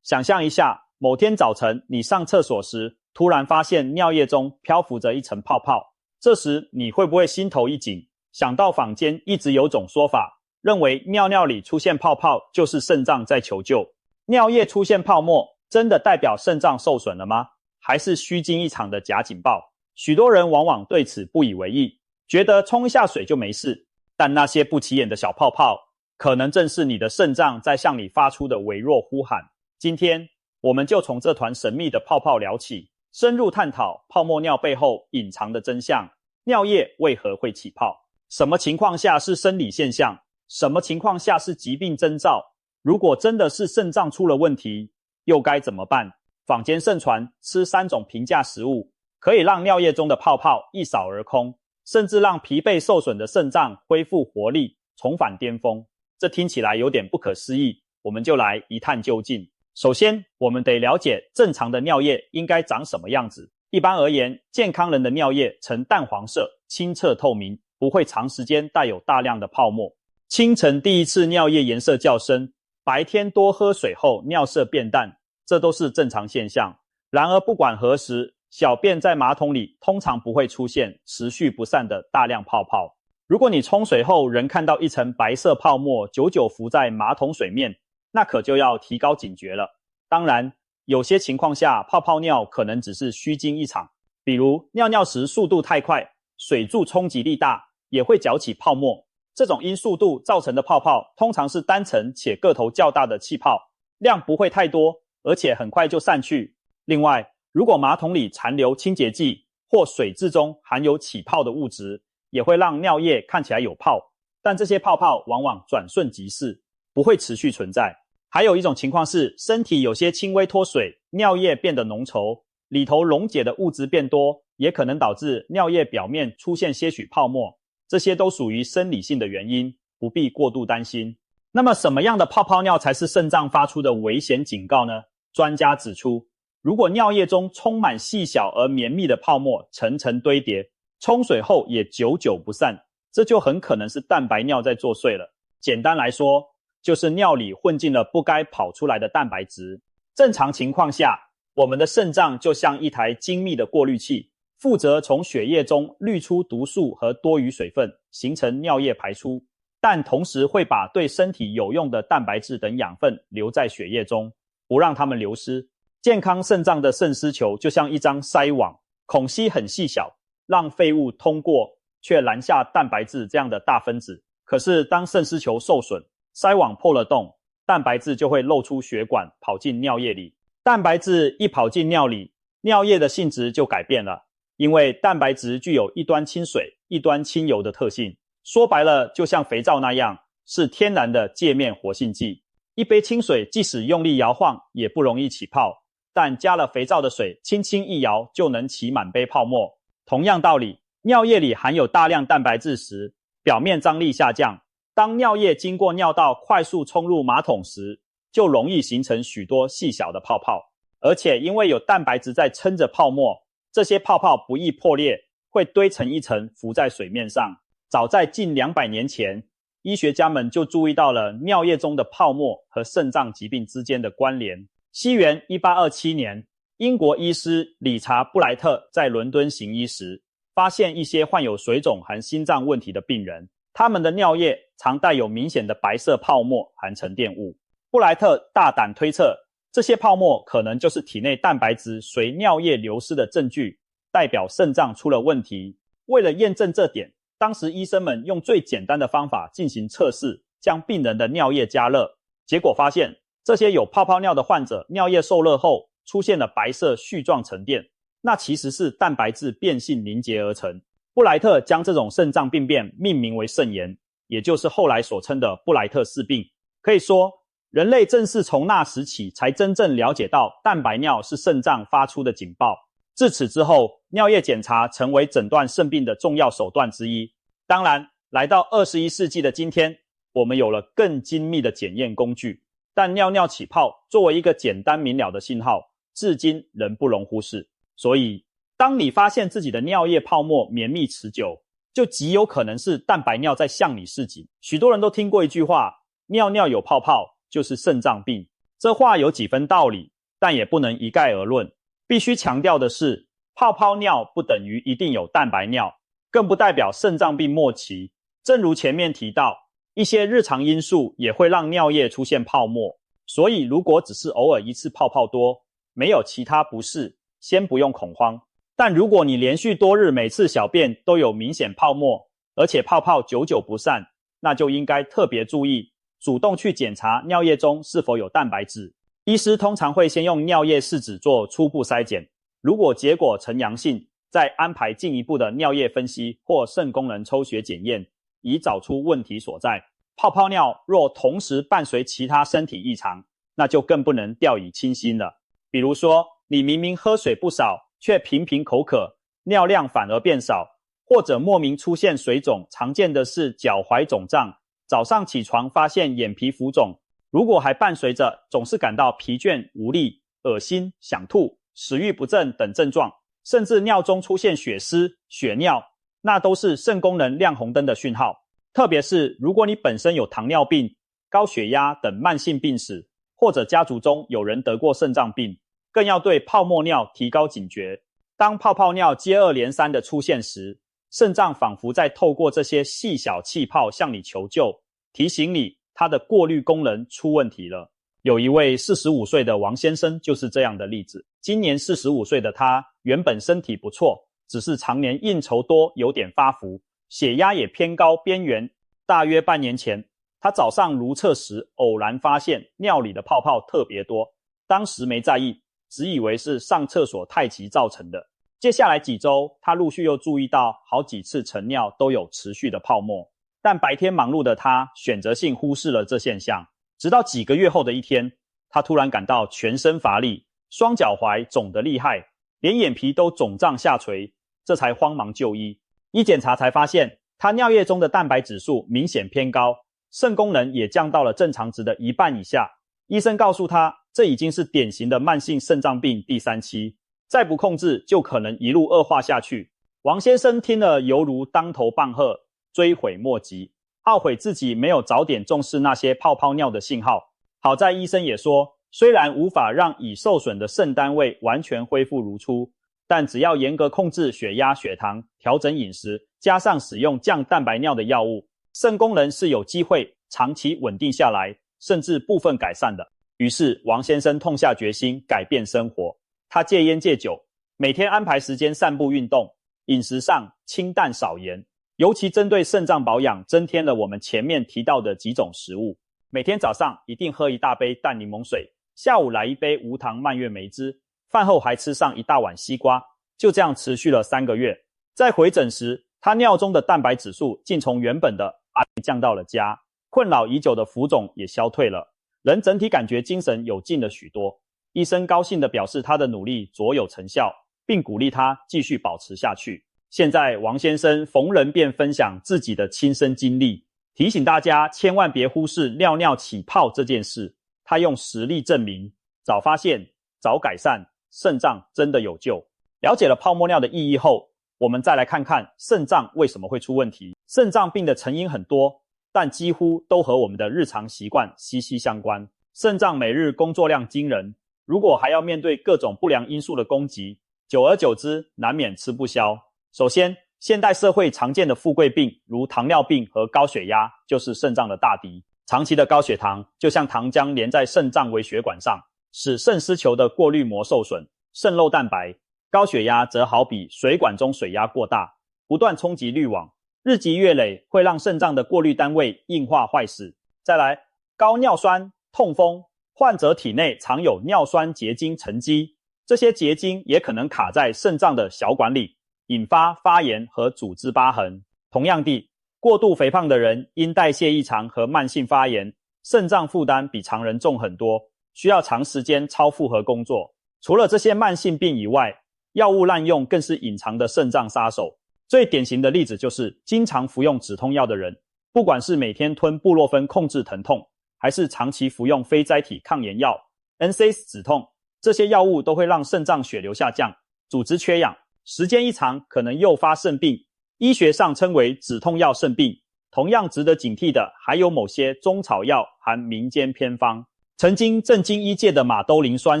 想象一下，某天早晨你上厕所时，突然发现尿液中漂浮着一层泡泡，这时你会不会心头一紧，想到坊间一直有种说法，认为尿尿里出现泡泡就是肾脏在求救？尿液出现泡沫，真的代表肾脏受损了吗？还是虚惊一场的假警报？许多人往往对此不以为意，觉得冲一下水就没事，但那些不起眼的小泡泡，可能正是你的肾脏在向你发出的微弱呼喊。今天我们就从这团神秘的泡泡聊起，深入探讨泡沫尿背后隐藏的真相，尿液为何会起泡，什么情况下是生理现象，什么情况下是疾病征兆，如果真的是肾脏出了问题，又该怎么办？坊间盛传吃3种平价食物，可以让尿液中的泡泡一扫而空，甚至让疲惫受损的肾脏恢复活力，重返巅峰。这听起来有点不可思议，我们就来一探究竟。首先，我们得了解正常的尿液应该长什么样子。一般而言，健康人的尿液呈淡黄色，清澈透明，不会长时间带有大量的泡沫。清晨第一次尿液颜色较深，白天多喝水后尿色变淡，这都是正常现象。然而不管何时，小便在马桶里通常不会出现持续不散的大量泡泡。如果你冲水后仍看到一层白色泡沫久久浮在马桶水面，那可就要提高警觉了。当然，有些情况下泡泡尿可能只是虚惊一场，比如尿尿时速度太快，水柱冲击力大，也会搅起泡沫。这种因速度造成的泡泡通常是单层且个头较大的气泡，量不会太多，而且很快就散去。另外，如果马桶里残留清洁剂或水质中含有起泡的物质，也会让尿液看起来有泡，但这些泡泡往往转瞬即逝，不会持续存在。还有一种情况是，身体有些轻微脱水，尿液变得浓稠，里头溶解的物质变多，也可能导致尿液表面出现些许泡沫，这些都属于生理性的原因，不必过度担心。那么什么样的泡泡尿才是肾脏发出的危险警告呢？专家指出，如果尿液中充满细小而绵密的泡沫，层层堆叠，冲水后也久久不散，这就很可能是蛋白尿在作祟了。简单来说，就是尿里混进了不该跑出来的蛋白质。正常情况下，我们的肾脏就像一台精密的过滤器，负责从血液中滤出毒素和多余水分，形成尿液排出，但同时会把对身体有用的蛋白质等养分留在血液中，不让它们流失。健康肾脏的肾丝球就像一张筛网，孔隙很细小，让废物通过，却拦下蛋白质这样的大分子。可是当肾丝球受损，筛网破了洞，蛋白质就会漏出血管，跑进尿液里。蛋白质一跑进尿里，尿液的性质就改变了，因为蛋白质具有一端亲水、一端亲油的特性。说白了，就像肥皂那样，是天然的界面活性剂。一杯清水即使用力摇晃，也不容易起泡，但加了肥皂的水，轻轻一摇就能起满杯泡沫。同样道理，尿液里含有大量蛋白质时，表面张力下降，当尿液经过尿道快速冲入马桶时，就容易形成许多细小的泡泡。而且因为有蛋白质在撑着泡沫，这些泡泡不易破裂，会堆成一层浮在水面上。早在近200年前，医学家们就注意到了尿液中的泡沫和肾脏疾病之间的关联。西元1827年，英国医师理查布莱特在伦敦行医时，发现一些患有水肿和心脏问题的病人，他们的尿液常带有明显的白色泡沫和沉淀物。布莱特大胆推测，这些泡沫可能就是体内蛋白质随尿液流失的证据，代表肾脏出了问题。为了验证这点，当时医生们用最简单的方法进行测试，将病人的尿液加热，结果发现这些有泡泡尿的患者尿液受热后出现了白色絮状沉淀，那其实是蛋白质变性凝结而成。布莱特将这种肾脏病变命名为肾炎，也就是后来所称的布莱特氏病。可以说，人类正是从那时起才真正了解到蛋白尿是肾脏发出的警报。自此之后，尿液检查成为诊断肾病的重要手段之一。当然，来到21世纪的今天，我们有了更精密的检验工具，但尿尿起泡作为一个简单明了的信号，至今仍不容忽视。所以，当你发现自己的尿液泡沫绵密持久，就极有可能是蛋白尿在向你示警。许多人都听过一句话，尿尿有泡泡就是肾脏病。这话有几分道理，但也不能一概而论。必须强调的是，泡泡尿不等于一定有蛋白尿，更不代表肾脏病末期。正如前面提到，一些日常因素也会让尿液出现泡沫，所以如果只是偶尔一次泡泡多，没有其他不适，先不用恐慌。但如果你连续多日每次小便都有明显泡沫，而且泡泡久久不散，那就应该特别注意，主动去检查尿液中是否有蛋白质。医师通常会先用尿液试纸做初步筛检，如果结果呈阳性，再安排进一步的尿液分析或肾功能抽血检验，以找出问题所在。泡泡尿若同时伴随其他身体异常，那就更不能掉以轻心了。比如说，你明明喝水不少，却频频口渴，尿量反而变少，或者莫名出现水肿，常见的是脚踝肿胀，早上起床发现眼皮浮肿，如果还伴随着总是感到疲倦无力、恶心、想吐、食欲不振等症状，甚至尿中出现血丝、血尿，那都是肾功能亮红灯的讯号。特别是如果你本身有糖尿病、高血压等慢性病史，或者家族中有人得过肾脏病，更要对泡沫尿提高警觉。当泡泡尿接二连三的出现时，肾脏仿佛在透过这些细小气泡向你求救，提醒你它的过滤功能出问题了。有一位45岁的王先生就是这样的例子。今年45岁的他原本身体不错，只是常年应酬多，有点发福，血压也偏高边缘。大约半年前，他早上如厕时偶然发现尿里的泡泡特别多，当时没在意，只以为是上厕所太急造成的。接下来几周，他陆续又注意到好几次晨尿都有持续的泡沫，但白天忙碌的他选择性忽视了这现象。直到几个月后的一天，他突然感到全身乏力，双脚踝肿得厉害，连眼皮都肿胀下垂，这才慌忙就医。一检查才发现，他尿液中的蛋白质数明显偏高，肾功能也降到了正常值的一半以下。医生告诉他，这已经是典型的慢性肾脏病第3期，再不控制就可能一路恶化下去。王先生听了犹如当头棒喝，追悔莫及，懊悔自己没有早点重视那些泡泡尿的信号。好在医生也说，虽然无法让已受损的肾单位完全恢复如初，但只要严格控制血压、血糖，调整饮食，加上使用降蛋白尿的药物，肾功能是有机会长期稳定下来，甚至部分改善的。于是王先生痛下决心改变生活，他戒烟戒酒，每天安排时间散步运动，饮食上清淡少盐，尤其针对肾脏保养增添了我们前面提到的几种食物。每天早上一定喝1大杯淡柠檬水，下午来1杯无糖蔓越莓汁，饭后还吃上1大碗西瓜。就这样持续了3个月。在回诊时，他尿中的蛋白质数竟从原本的降到了佳，困扰已久的浮肿也消退了，人整体感觉精神有劲了许多。医生高兴地表示他的努力卓有成效，并鼓励他继续保持下去。现在王先生逢人便分享自己的亲身经历，提醒大家千万别忽视尿尿起泡这件事。他用实例证明，早发现早改善，肾脏真的有救。了解了泡沫尿的意义后，我们再来看看肾脏为什么会出问题。肾脏病的成因很多，但几乎都和我们的日常习惯息息相关。肾脏每日工作量惊人，如果还要面对各种不良因素的攻击，久而久之难免吃不消。首先，现代社会常见的富贵病，如糖尿病和高血压，就是肾脏的大敌。长期的高血糖就像糖浆连在肾脏微血管上，使肾丝球的过滤膜受损，肾漏蛋白。高血压则好比水管中水压过大，不断冲击滤网，日积月累会让肾脏的过滤单位硬化坏死。再来，高尿酸、痛风，患者体内常有尿酸结晶沉积，这些结晶也可能卡在肾脏的小管里，引发发炎和组织疤痕。同样地，过度肥胖的人因代谢异常和慢性发炎，肾脏负担比常人重很多，需要长时间超负荷工作。除了这些慢性病以外，药物滥用更是隐藏的肾脏杀手。最典型的例子就是经常服用止痛药的人，不管是每天吞布洛芬控制疼痛，还是长期服用非甾体抗炎药 NSAIDs 止痛，这些药物都会让肾脏血流下降，组织缺氧，时间一长可能诱发肾病，医学上称为止痛药肾病。同样值得警惕的还有某些中草药含民间偏方。曾经震惊医界的马兜铃酸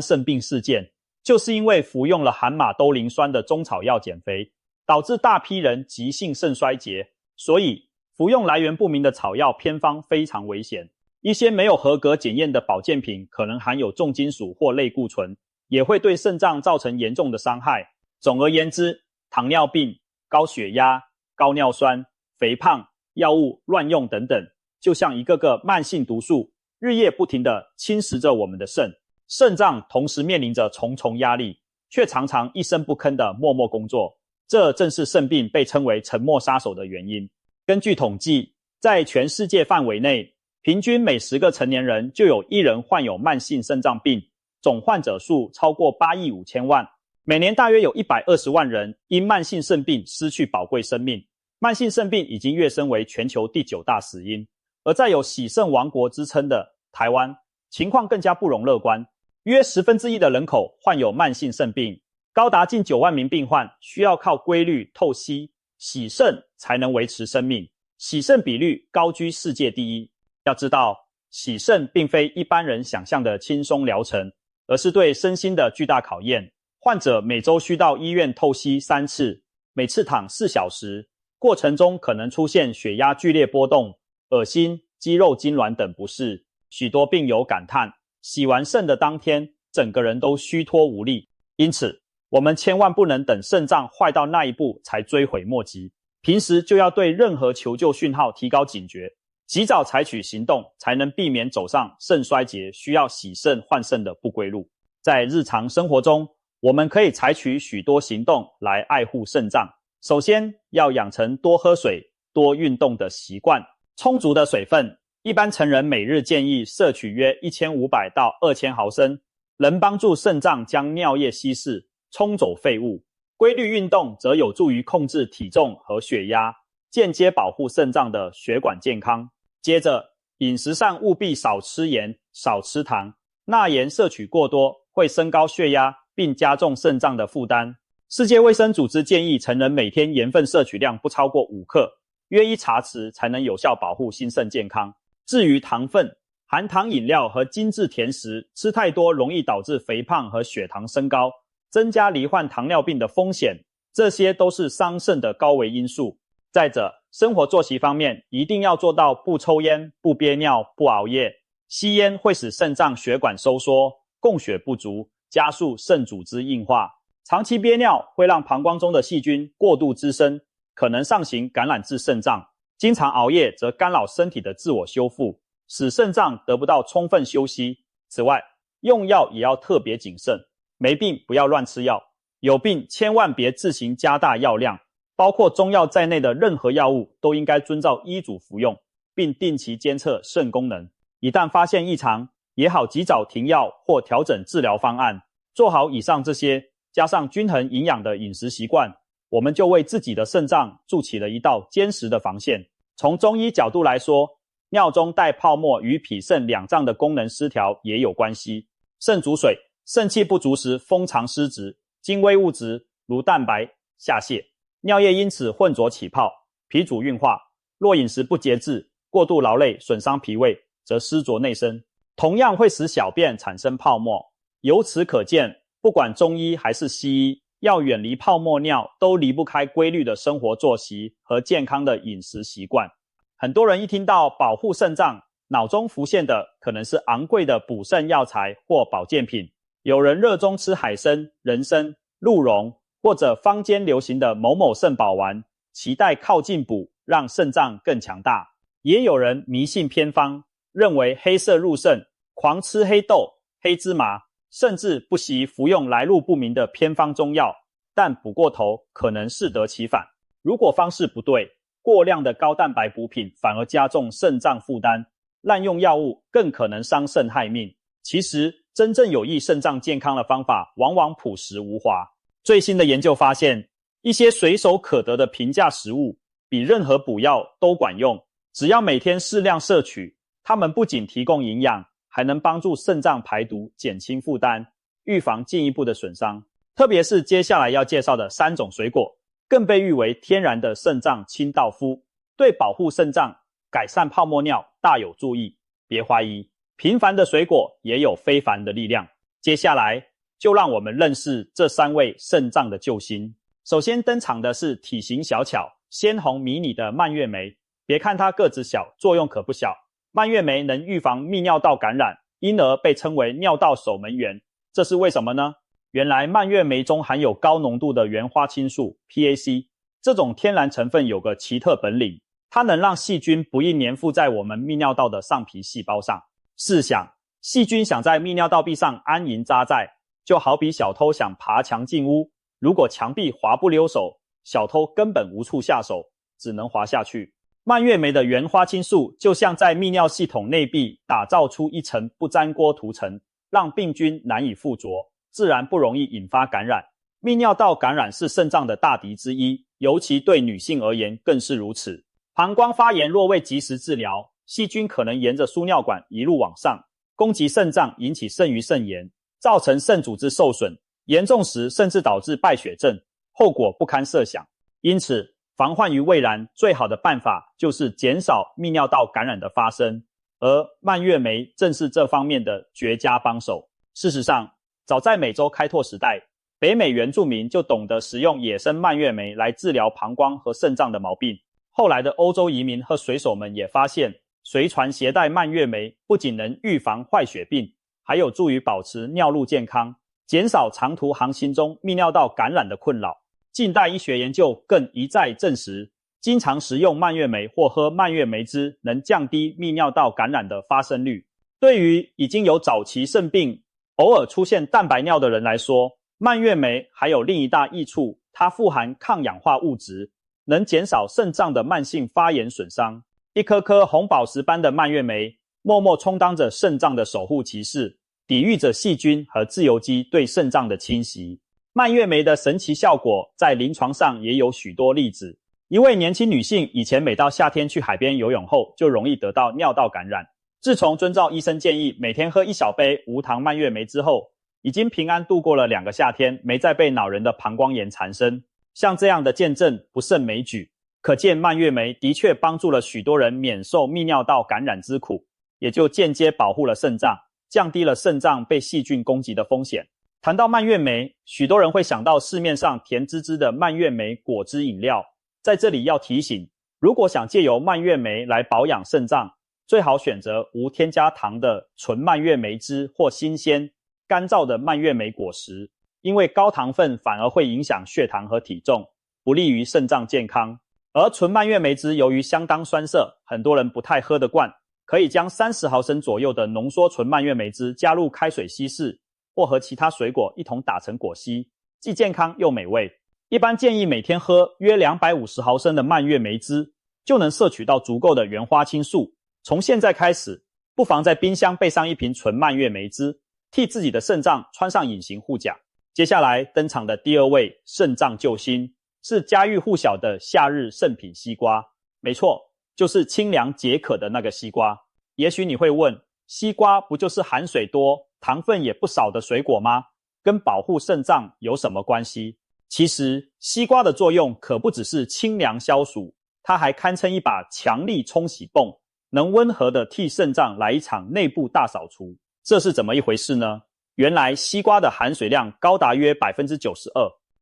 肾病事件，就是因为服用了含马兜铃酸的中草药减肥，导致大批人急性肾衰竭。所以服用来源不明的草药偏方非常危险。一些没有合格检验的保健品可能含有重金属或类固醇，也会对肾脏造成严重的伤害。总而言之，糖尿病、高血压、高尿酸、肥胖、药物乱用等等，就像一个个慢性毒素，日夜不停地侵蚀着我们的肾。肾脏同时面临着重重压力，却常常一声不吭地默默工作。这正是肾病被称为沉默杀手的原因。根据统计，在全世界范围内，平均每10个成年人就有1人患有慢性肾脏病，总患者数超过8亿5千万。每年大约有120万人因慢性肾病失去宝贵生命。慢性肾病已经跃升为全球第9大死因。而在有洗肾王国之称的台湾，情况更加不容乐观，约1/10的人口患有慢性肾病，高达近9万名病患需要靠规律透析洗肾才能维持生命，洗肾比率高居世界第一。要知道，洗肾并非一般人想象的轻松疗程，而是对身心的巨大考验。患者每周需到医院透析3次，每次躺4小时，过程中可能出现血压剧烈波动、恶心、肌肉痉挛等不适。许多病友感叹，洗完肾的当天，整个人都虚脱无力。因此，我们千万不能等肾脏坏到那一步才追悔莫及，平时就要对任何求救讯号提高警觉，及早采取行动，才能避免走上肾衰竭需要洗肾换肾的不归路。在日常生活中，我们可以采取许多行动来爱护肾脏。首先，要养成多喝水、多运动的习惯。充足的水分，一般成人每日建议摄取约1500到2000毫升，能帮助肾脏将尿液稀释，冲走废物。规律运动则有助于控制体重和血压，间接保护肾脏的血管健康。接着，饮食上务必少吃盐、少吃糖，钠盐摄取过多会升高血压，并加重肾脏的负担。世界卫生组织建议成人每天盐分摄取量不超过5克，约1茶匙才能有效保护心肾健康。至于糖分，含糖饮料和精致甜食吃太多容易导致肥胖和血糖升高，增加罹患糖尿病的风险，这些都是伤肾的高危因素。再者，生活作息方面一定要做到不抽烟、不憋尿、不熬夜。吸烟会使肾脏血管收缩，供血不足，加速肾组织硬化。长期憋尿会让膀胱中的细菌过度滋生，可能上行感染至肾脏。经常熬夜则干扰身体的自我修复，使肾脏得不到充分休息。此外，用药也要特别谨慎，没病不要乱吃药，有病千万别自行加大药量。包括中药在内的任何药物都应该遵照医嘱服用，并定期监测肾功能。一旦发现异常，也好及早停药或调整治疗方案。做好以上这些，加上均衡营养的饮食习惯，我们就为自己的肾脏筑起了一道坚实的防线。从中医角度来说，尿中带泡沫与脾肾两脏的功能失调也有关系。肾主水，肾气不足时封藏失职，精微物质如蛋白下泄，尿液因此混浊起泡，脾主运化。若饮食不节制，过度劳累损伤脾胃，则湿浊内生，同样会使小便产生泡沫。由此可见，不管中医还是西医，要远离泡沫尿，都离不开规律的生活作息和健康的饮食习惯。很多人一听到保护肾脏，脑中浮现的可能是昂贵的补肾药材或保健品。有人热衷吃海参、人参、鹿茸，或者坊间流行的某某肾宝丸，期待靠近补，让肾脏更强大。也有人迷信偏方，认为黑色入肾，狂吃黑豆、黑芝麻，甚至不惜服用来路不明的偏方中药，但补过头可能适得其反。如果方式不对，过量的高蛋白补品反而加重肾脏负担，滥用药物更可能伤肾害命。其实真正有益肾脏健康的方法往往朴实无华。最新的研究发现，一些随手可得的平价食物比任何补药都管用，只要每天适量摄取，它们不仅提供营养，还能帮助肾脏排毒，减轻负担，预防进一步的损伤。特别是接下来要介绍的3种水果，更被誉为天然的肾脏清道夫，对保护肾脏、改善泡沫尿大有助益。别怀疑，平凡的水果也有非凡的力量。接下来就让我们认识这3位肾脏的救星。首先登场的是体型小巧、鲜红迷你的蔓越莓。别看它个子小，作用可不小。蔓越莓能预防泌尿道感染，因而被称为尿道守门员。这是为什么呢？原来蔓越莓中含有高浓度的原花青素 PAC， 这种天然成分有个奇特本领，它能让细菌不易粘附在我们泌尿道的上皮细胞上。试想，细菌想在泌尿道壁上安营扎寨，就好比小偷想爬墙进屋，如果墙壁滑不溜手，小偷根本无处下手，只能滑下去。蔓越莓的原花青素就像在泌尿系统内壁打造出一层不粘锅涂层，让病菌难以附着，自然不容易引发感染。泌尿道感染是肾脏的大敌之一，尤其对女性而言更是如此。膀胱发炎若未及时治疗，细菌可能沿着输尿管一路往上，攻击肾脏，引起肾盂肾炎，造成肾组织受损，严重时甚至导致败血症，后果不堪设想。因此防患于未然，最好的办法就是减少泌尿道感染的发生，而蔓越莓正是这方面的绝佳帮手。事实上，早在美洲开拓时代，北美原住民就懂得食用野生蔓越莓来治疗膀胱和肾脏的毛病。后来的欧洲移民和水手们也发现，随船携带蔓越莓不仅能预防坏血病，还有助于保持尿路健康，减少长途航行中泌尿道感染的困扰。近代医学研究更一再证实，经常食用蔓越莓或喝蔓越莓汁能降低泌尿道感染的发生率。对于已经有早期肾病、偶尔出现蛋白尿的人来说，蔓越莓还有另一大益处，它富含抗氧化物质，能减少肾脏的慢性发炎损伤。一颗颗红宝石般的蔓越莓，默默充当着肾脏的守护骑士，抵御着细菌和自由基对肾脏的侵袭。蔓越莓的神奇效果在临床上也有许多例子。一位年轻女性以前每到夏天去海边游泳后，就容易得到尿道感染。自从遵照医生建议，每天喝1小杯无糖蔓越莓之后，已经平安度过了2个夏天，没再被恼人的膀胱炎缠身。像这样的见证不胜枚举，可见蔓越莓的确帮助了许多人免受泌尿道感染之苦，也就间接保护了肾脏，降低了肾脏被细菌攻击的风险。谈到蔓越莓，许多人会想到市面上甜滋滋的蔓越莓果汁饮料。在这里要提醒，如果想借由蔓越莓来保养肾脏，最好选择无添加糖的纯蔓越莓汁或新鲜干燥的蔓越莓果实，因为高糖分反而会影响血糖和体重，不利于肾脏健康。而纯蔓越莓汁由于相当酸涩，很多人不太喝得惯，可以将30毫升左右的浓缩纯蔓越莓汁加入开水稀释，或和其他水果一同打成果昔，既健康又美味。一般建议每天喝约250毫升的蔓越莓汁，就能摄取到足够的原花青素。从现在开始，不妨在冰箱备上一瓶纯蔓越莓汁，替自己的肾脏穿上隐形护甲。接下来登场的第2位肾脏救星，是家喻户晓的夏日圣品西瓜。没错，就是清凉解渴的那个西瓜。也许你会问，西瓜不就是含水多、糖分也不少的水果吗？跟保护肾脏有什么关系？其实西瓜的作用可不只是清凉消暑，它还堪称一把强力冲洗泵，能温和地替肾脏来一场内部大扫除。这是怎么一回事呢？原来西瓜的含水量高达约 92%。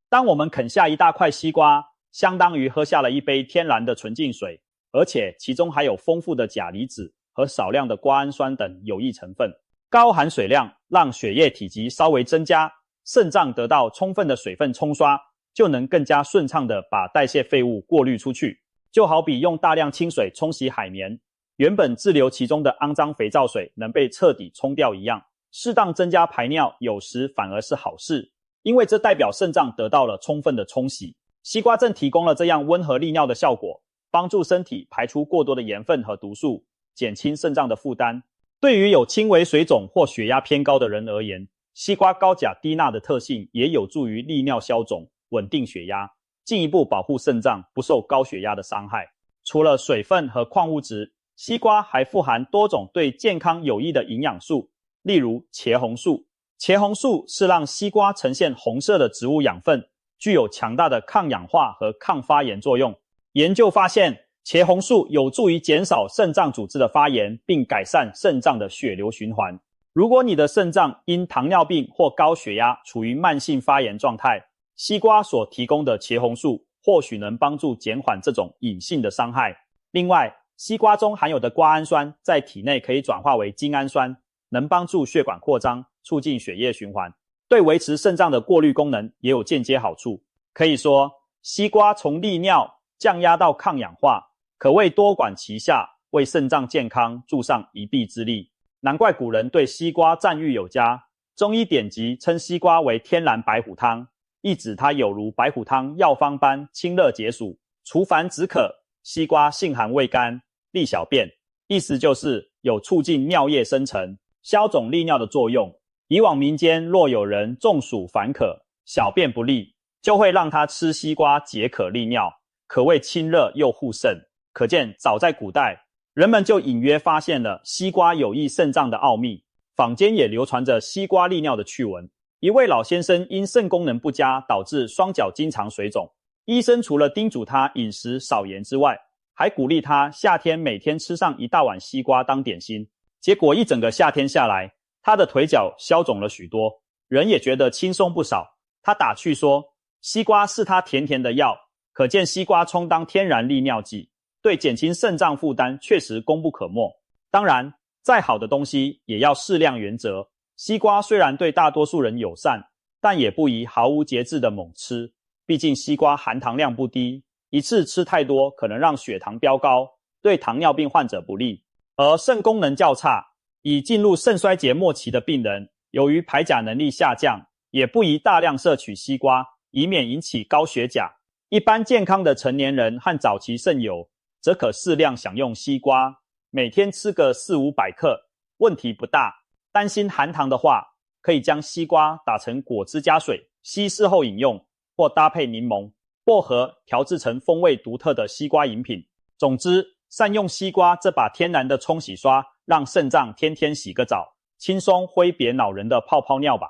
当我们啃下一大块西瓜，相当于喝下了一杯天然的纯净水，而且其中还有丰富的钾离子和少量的瓜氨酸等有益成分。高含水量让血液体积稍微增加，肾脏得到充分的水分冲刷，就能更加顺畅地把代谢废物过滤出去。就好比用大量清水冲洗海绵，原本滞留其中的肮脏肥皂水能被彻底冲掉一样。适当增加排尿有时反而是好事，因为这代表肾脏得到了充分的冲洗。西瓜正提供了这样温和利尿的效果，帮助身体排出过多的盐分和毒素，减轻肾脏的负担。对于有轻微水肿或血压偏高的人而言，西瓜高钾低钠的特性也有助于利尿消肿，稳定血压，进一步保护肾脏不受高血压的伤害。除了水分和矿物质，西瓜还富含多种对健康有益的营养素，例如茄红素。茄红素是让西瓜呈现红色的植物养分，具有强大的抗氧化和抗发炎作用。研究发现，茄红素有助于减少肾脏组织的发炎，并改善肾脏的血流循环。如果你的肾脏因糖尿病或高血压处于慢性发炎状态，西瓜所提供的茄红素或许能帮助减缓这种隐性的伤害。另外，西瓜中含有的瓜氨酸在体内可以转化为精氨酸，能帮助血管扩张，促进血液循环，对维持肾脏的过滤功能也有间接好处。可以说，西瓜从利尿、降压到抗氧化，可谓多管齐下，为肾脏健康助上一臂之力。难怪古人对西瓜赞誉有加，中医典籍称西瓜为天然白虎汤，意指它有如白虎汤药方般清热解暑、除烦止渴。西瓜性寒味甘，利小便，意思就是有促进尿液生成、消肿利尿的作用。以往民间若有人中暑烦渴、小便不利，就会让他吃西瓜解渴利尿，可谓清热又护肾。可见早在古代，人们就隐约发现了西瓜有益肾脏的奥秘，坊间也流传着西瓜利尿的趣闻。一位老先生因肾功能不佳，导致双脚经常水肿，医生除了叮嘱他饮食少盐之外，还鼓励他夏天每天吃上一大碗西瓜当点心。结果一整个夏天下来，他的腿脚消肿了许多，人也觉得轻松不少。他打趣说，西瓜是他甜甜的药，可见西瓜充当天然利尿剂，对减轻肾脏负担确实功不可没。当然，再好的东西也要适量原则。西瓜虽然对大多数人友善，但也不宜毫无节制的猛吃，毕竟西瓜含糖量不低，一次吃太多可能让血糖飙高，对糖尿病患者不利。而肾功能较差，已进入肾衰竭末期的病人，由于排钾能力下降，也不宜大量摄取西瓜，以免引起高血钾。一般健康的成年人和早期肾友，则可适量享用西瓜，每天吃个400-500克，问题不大。担心含糖的话，可以将西瓜打成果汁加水，稀释后饮用，或搭配柠檬、薄荷调制成风味独特的西瓜饮品。总之，善用西瓜这把天然的冲洗刷，让肾脏天天洗个澡，轻松挥别恼人的泡泡尿吧。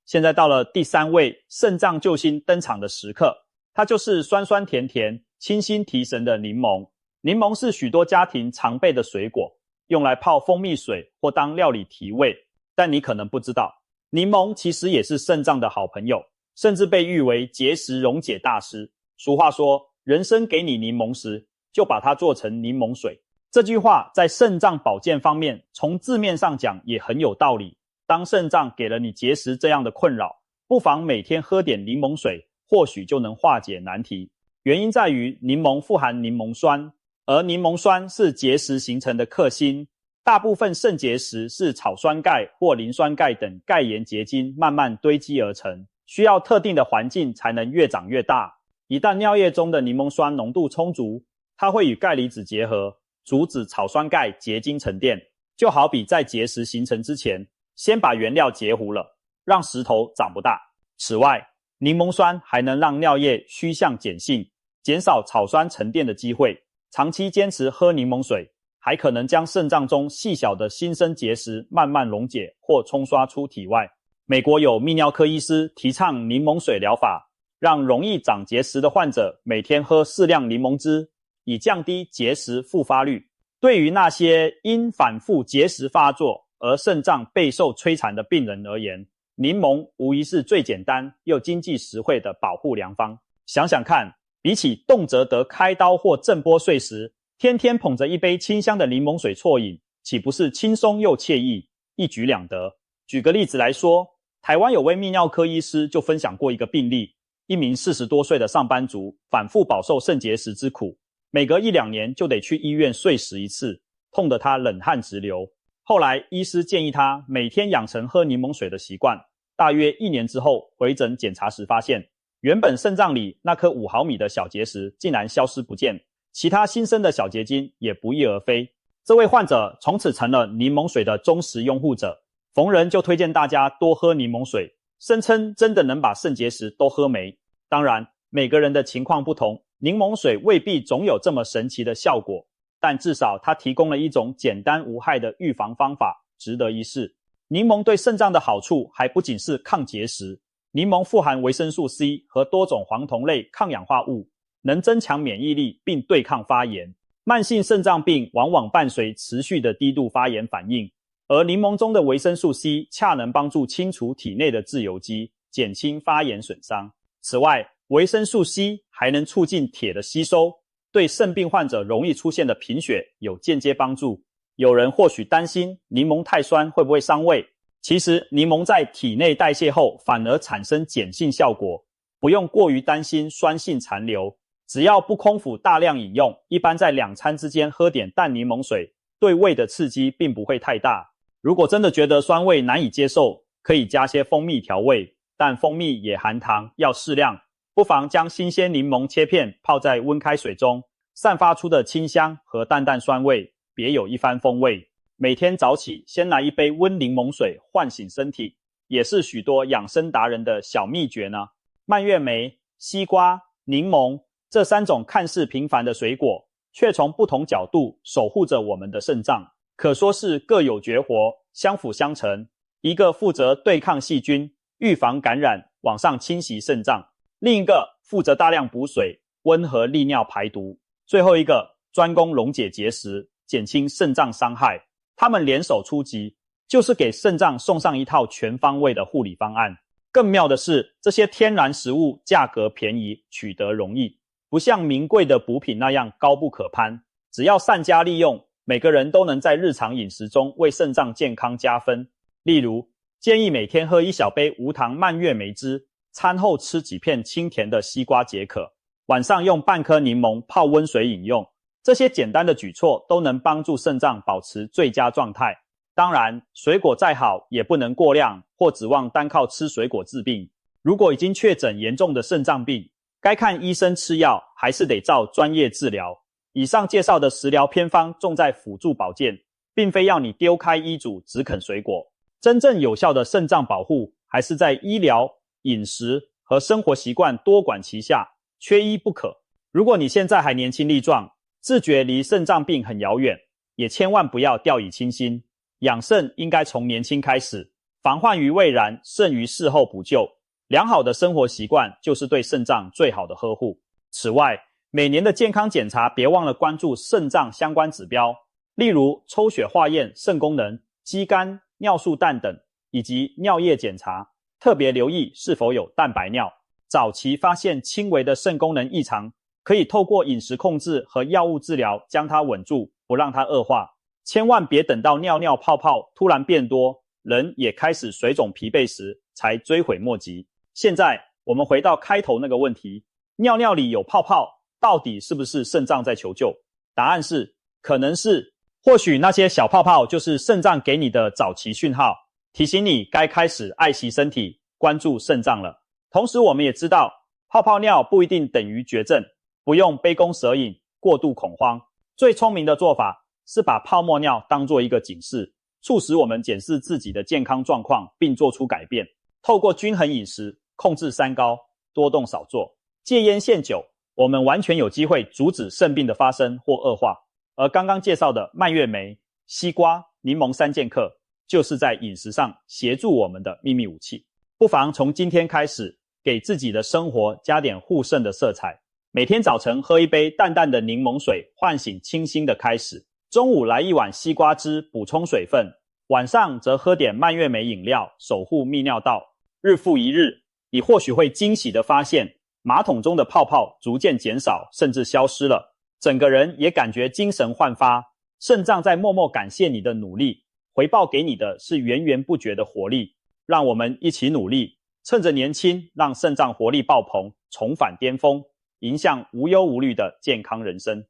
现在到了第3位肾脏救星登场的时刻，它就是酸酸甜甜、清新提神的柠檬。柠檬是许多家庭常备的水果，用来泡蜂蜜水或当料理提味。但你可能不知道，柠檬其实也是肾脏的好朋友，甚至被誉为结石溶解大师。俗话说，人生给你柠檬时，就把它做成柠檬水。这句话在肾脏保健方面，从字面上讲也很有道理。当肾脏给了你结石这样的困扰，不妨每天喝点柠檬水，或许就能化解难题。原因在于柠檬富含柠檬酸，而柠檬酸是结石形成的克星。大部分肾结石是草酸钙或磷酸钙等钙盐结晶慢慢堆积而成，需要特定的环境才能越长越大。一旦尿液中的柠檬酸浓度充足，它会与钙离子结合，阻止草酸钙结晶沉淀。就好比在结石形成之前，先把原料结糊了，让石头长不大。此外，柠檬酸还能让尿液趋向碱性，减少草酸沉淀的机会。长期坚持喝柠檬水，还可能将肾脏中细小的新生结石慢慢溶解或冲刷出体外。美国有泌尿科医师提倡柠檬水疗法，让容易长结石的患者每天喝适量柠檬汁，以降低结石复发率。对于那些因反复结石发作而肾脏备受摧残的病人而言，柠檬无疑是最简单又经济实惠的保护良方。想想看，比起动辄得开刀或震波碎石，天天捧着一杯清香的柠檬水啜饮，岂不是轻松又惬意，一举两得？举个例子来说，台湾有位泌尿科医师就分享过一个病例，一名40多岁的上班族反复饱受肾结石之苦，每隔1-2年就得去医院碎石一次，痛得他冷汗直流。后来医师建议他每天养成喝柠檬水的习惯，大约1年之后回诊检查时发现，原本肾脏里那颗5毫米的小结石竟然消失不见，其他新生的小结晶也不翼而飞。这位患者从此成了柠檬水的忠实拥护者，逢人就推荐大家多喝柠檬水，声称真的能把肾结石都喝没。当然，每个人的情况不同，柠檬水未必总有这么神奇的效果，但至少它提供了一种简单无害的预防方法，值得一试。柠檬对肾脏的好处还不仅是抗结石，柠檬富含维生素 C 和多种黄酮类抗氧化物，能增强免疫力并对抗发炎。慢性肾脏病往往伴随持续的低度发炎反应，而柠檬中的维生素 C 恰能帮助清除体内的自由基，减轻发炎损伤。此外，维生素 C 还能促进铁的吸收，对肾病患者容易出现的贫血有间接帮助。有人或许担心柠檬太酸会不会伤胃，其实柠檬在体内代谢后反而产生碱性效果，不用过于担心酸性残留。只要不空腹大量饮用，一般在2餐之间喝点淡柠檬水，对胃的刺激并不会太大。如果真的觉得酸味难以接受，可以加些蜂蜜调味，但蜂蜜也含糖，要适量。不妨将新鲜柠檬切片泡在温开水中，散发出的清香和淡淡酸味，别有一番风味。每天早起先来一杯温柠檬水，唤醒身体，也是许多养生达人的小秘诀呢。蔓越莓、西瓜、柠檬这3种看似平凡的水果，却从不同角度守护着我们的肾脏，可说是各有绝活，相辅相成。一个负责对抗细菌、预防感染，往上清洗肾脏；另一个负责大量补水，温和利尿排毒；最后一个专攻溶解结石，减轻肾脏伤害。他们联手出击，就是给肾脏送上一套全方位的护理方案。更妙的是，这些天然食物价格便宜，取得容易，不像名贵的补品那样高不可攀。只要善加利用，每个人都能在日常饮食中为肾脏健康加分。例如，建议每天喝1小杯无糖蔓越莓汁，餐后吃几片清甜的西瓜解渴，晚上用半颗柠檬泡温水饮用。这些简单的举措都能帮助肾脏保持最佳状态。当然，水果再好也不能过量，或指望单靠吃水果治病。如果已经确诊严重的肾脏病，该看医生吃药，还是得照专业治疗。以上介绍的食疗偏方重在辅助保健，并非要你丢开医嘱只啃水果。真正有效的肾脏保护，还是在医疗、饮食和生活习惯多管齐下，缺一不可。如果你现在还年轻力壮，自觉离肾脏病很遥远，也千万不要掉以轻心。养肾应该从年轻开始，防患于未然，胜于事后补救。良好的生活习惯就是对肾脏最好的呵护。此外，每年的健康检查别忘了关注肾脏相关指标，例如抽血化验肾功能、肌酐、尿素氮等，以及尿液检查，特别留意是否有蛋白尿。早期发现轻微的肾功能异常，可以透过饮食控制和药物治疗将它稳住，不让它恶化。千万别等到尿尿泡泡突然变多，人也开始水肿疲惫时才追悔莫及。现在我们回到开头那个问题，尿尿里有泡泡，到底是不是肾脏在求救？答案是可能是，或许那些小泡泡就是肾脏给你的早期讯号，提醒你该开始爱惜身体，关注肾脏了。同时我们也知道，泡泡尿不一定等于绝症，不用杯弓蛇影，过度恐慌。最聪明的做法是把泡沫尿当作一个警示，促使我们检视自己的健康状况，并做出改变。透过均衡饮食，控制三高，多动少做，戒烟限酒，我们完全有机会阻止肾病的发生或恶化。而刚刚介绍的蔓越莓、西瓜、柠檬3剑客，就是在饮食上协助我们的秘密武器。不妨从今天开始，给自己的生活加点护肾的色彩。每天早晨喝一杯淡淡的柠檬水，唤醒清新的开始。中午来一碗西瓜汁补充水分，晚上则喝点蔓越莓饮料，守护泌尿道。日复一日，你或许会惊喜地发现，马桶中的泡泡逐渐减少，甚至消失了，整个人也感觉精神焕发。肾脏在默默感谢你的努力，回报给你的是源源不绝的活力。让我们一起努力，趁着年轻，让肾脏活力爆棚，重返巅峰，迎向无忧无虑的健康人生。